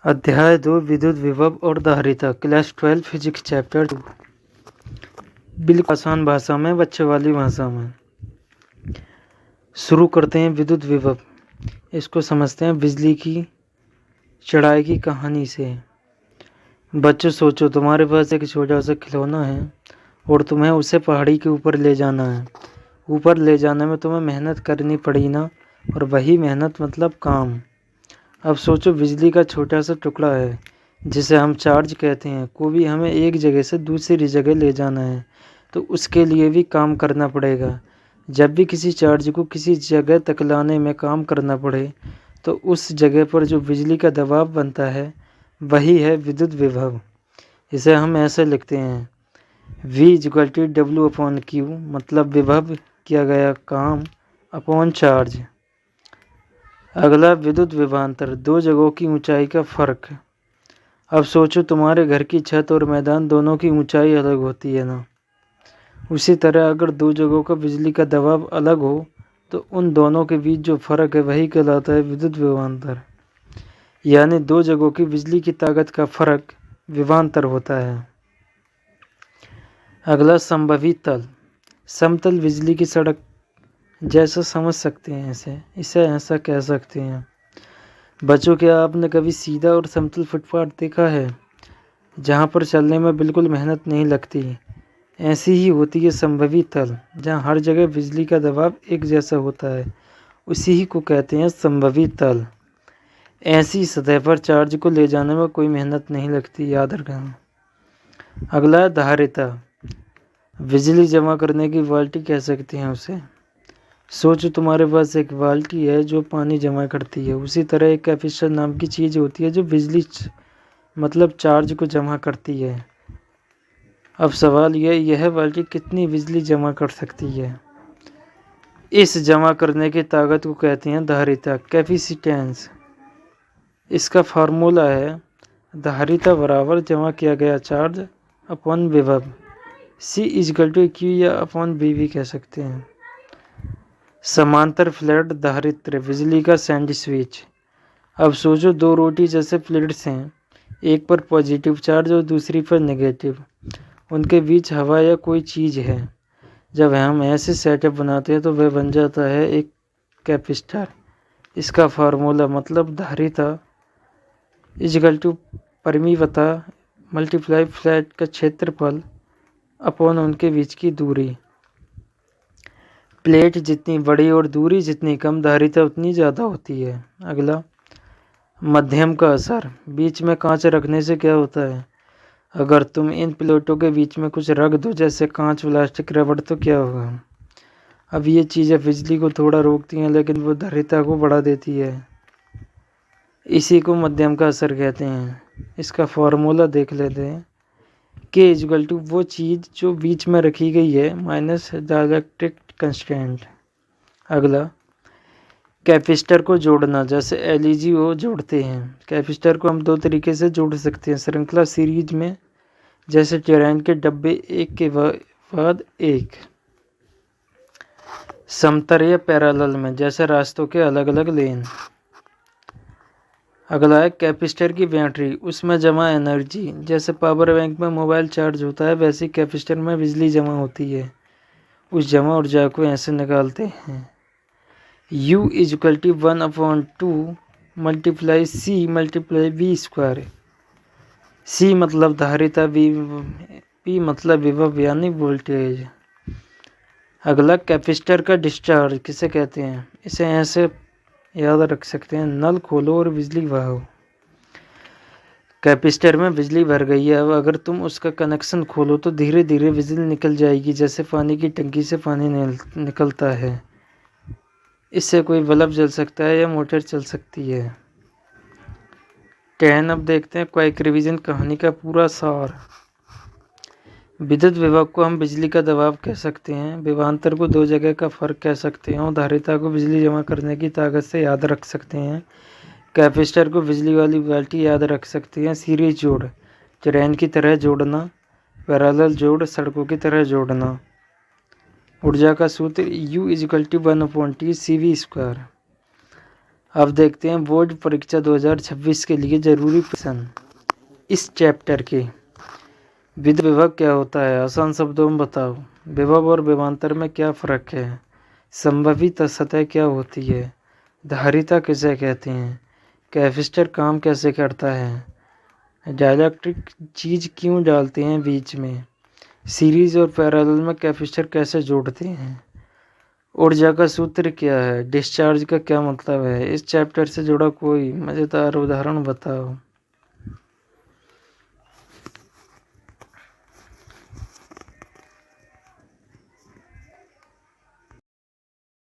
अध्याय 2 विद्युत विभव और धारिता क्लास 12 फिजिक्स चैप्टर 2 बिल्कुल आसान भाषा में, बच्चे वाली भाषा में। शुरू करते हैं विद्युत विभव। इसको समझते हैं बिजली की चढ़ाई की कहानी से। बच्चों सोचो, तुम्हारे पास एक छोटा सा खिलौना है और तुम्हें उसे पहाड़ी के ऊपर ले जाना है। ऊपर ले जाने में तुम्हें मेहनत करनी पड़ी ना, और वही मेहनत मतलब काम। अब सोचो, बिजली का छोटा सा टुकड़ा है जिसे हम चार्ज कहते हैं, को भी हमें एक जगह से दूसरी जगह ले जाना है, तो उसके लिए भी काम करना पड़ेगा। जब भी किसी चार्ज को किसी जगह तक लाने में काम करना पड़े, तो उस जगह पर जो बिजली का दबाव बनता है वही है विद्युत विभव। इसे हम ऐसे लिखते हैं V=W/Q, मतलब विभव किया गया काम अपॉन चार्ज। अगला विद्युत विभवांतर, दो जगहों की ऊंचाई का फर्क। अब सोचो, तुम्हारे घर की छत और मैदान दोनों की ऊंचाई अलग होती है ना। उसी तरह अगर दो जगहों का बिजली का दबाव अलग हो, तो उन दोनों के बीच जो फर्क है वही कहलाता है विद्युत विभवांतर। यानी दो जगहों की बिजली की ताकत का फर्क विभवांतर होता है। अगला संभवी तल, समतल बिजली की सड़क जैसा समझ सकते हैं इसे ऐसा कह सकते हैं। बच्चों, क्या आपने कभी सीधा और समतल फुटपाथ देखा है जहाँ पर चलने में बिल्कुल मेहनत नहीं लगती? ऐसी ही होती है संभवी तल, जहाँ हर जगह बिजली का दबाव एक जैसा होता है, उसी ही को कहते हैं संभवी तल। ऐसी सतह पर चार्ज को ले जाने में कोई मेहनत नहीं लगती, याद रखना। अगला है धारिता, बिजली जमा करने की बाल्टी कह सकते हैं उसे। सोचो, तुम्हारे पास एक बाल्टी है जो पानी जमा करती है। उसी तरह एक कैपेसिटर नाम की चीज़ होती है जो बिजली मतलब चार्ज को जमा करती है। अब सवाल यह बाल्टी कितनी बिजली जमा कर सकती है? इस जमा करने की ताकत को कहते हैं धारिता, कैपेसिटेंस। इसका फार्मूला है धारिता बराबर जमा किया गया चार्ज अपॉन विभव, C=Q या अपॉन B भी कह सकते हैं। समांतर फ्लैट धारित्र, बिजली का सैंडविच। अब सोचो, दो रोटी जैसे प्लेट्स हैं, एक पर पॉजिटिव चार्ज और दूसरी पर नेगेटिव। उनके बीच हवा या कोई चीज़ है। जब हम ऐसे सेटअप बनाते हैं तो वह बन जाता है एक कैपेसिटर। इसका फार्मूला मतलब धारिता परमीयता मल्टीप्लाई फ्लैट का क्षेत्रफल अपॉन उनके बीच की दूरी। प्लेट जितनी बड़ी और दूरी जितनी कम, धारिता उतनी ज़्यादा होती है। अगला मध्यम का असर, बीच में कांच रखने से क्या होता है? अगर तुम इन प्लेटों के बीच में कुछ रख दो, जैसे कांच, प्लास्टिक, रबड़, तो क्या होगा? अब ये चीज़ें बिजली को थोड़ा रोकती हैं, लेकिन वो धारिता को बढ़ा देती है। इसी को मध्यम का असर कहते हैं। इसका फॉर्मूला देख लेते हैं। K= वो चीज़ जो बीच में रखी गई है माइनस डाइलेक्ट्रिक कंस्टेंट। अगला कैपेसिटर को जोड़ना, जैसे LEG जोड़ते हैं। कैपेसिटर को हम दो तरीके से जोड़ सकते हैं, श्रृंखला सीरीज में, जैसे ट्रेन के डब्बे एक के बाद एक। समांतर या पैरेलल में, जैसे रास्तों के अलग अलग लेन। अगला है कैपेसिटर की बैटरी, उसमें जमा एनर्जी, जैसे पावर बैंक में मोबाइल चार्ज होता है, वैसे कैपेसिटर में बिजली जमा होती है। उस जमा ऊर्जा को ऐसे निकालते हैं U=1/2 × C/V²। C मतलब धारिता, P मतलब विभव यानी वोल्टेज। अगला कैपेसिटर का डिस्चार्ज किसे कहते हैं? इसे ऐसे याद रख सकते हैं, नल खोलो और बिजली बहाओ। कैपेसिटर में बिजली भर गई है, अब अगर तुम उसका कनेक्शन खोलो तो धीरे धीरे बिजली निकल जाएगी, जैसे पानी की टंकी से पानी निकलता है। इससे कोई बल्ब जल सकता है या मोटर चल सकती है। 10 अब देखते हैं क्वाइक रिवीजन कहानी का पूरा सार। विद्युत विभव को हम बिजली का दबाव कह सकते हैं, विभवांतर को दो जगह का फर्क कह सकते हैं, और धारिता को बिजली जमा करने की ताकत से याद रख सकते हैं। कैपेसिटर को बिजली वाली बाल्टी याद रख सकते हैं। सीरीज जोड़, ट्रेन की तरह जोड़ना, पैरेलल जोड़, सड़कों की तरह जोड़ना। ऊर्जा का सूत्र U=1/T CV²। अब देखते हैं बोर्ड परीक्षा 2026 के लिए जरूरी प्रश्न। इस चैप्टर के विद्युत विभव क्या होता है, आसान शब्दों में बताओ। विभव और विभवांतर में क्या फ़र्क है, संभावित सतह क्या होती है, धारिता किसे कहते हैं, कैपेसिटर काम कैसे करता है, डाइलेक्ट्रिक चीज़ क्यों डालते हैं बीच में, सीरीज और पैरेलल में कैपेसिटर कैसे जोड़ते हैं, ऊर्जा का सूत्र क्या है, डिस्चार्ज का क्या मतलब है। इस चैप्टर से जुड़ा कोई मज़ेदार उदाहरण बताओ।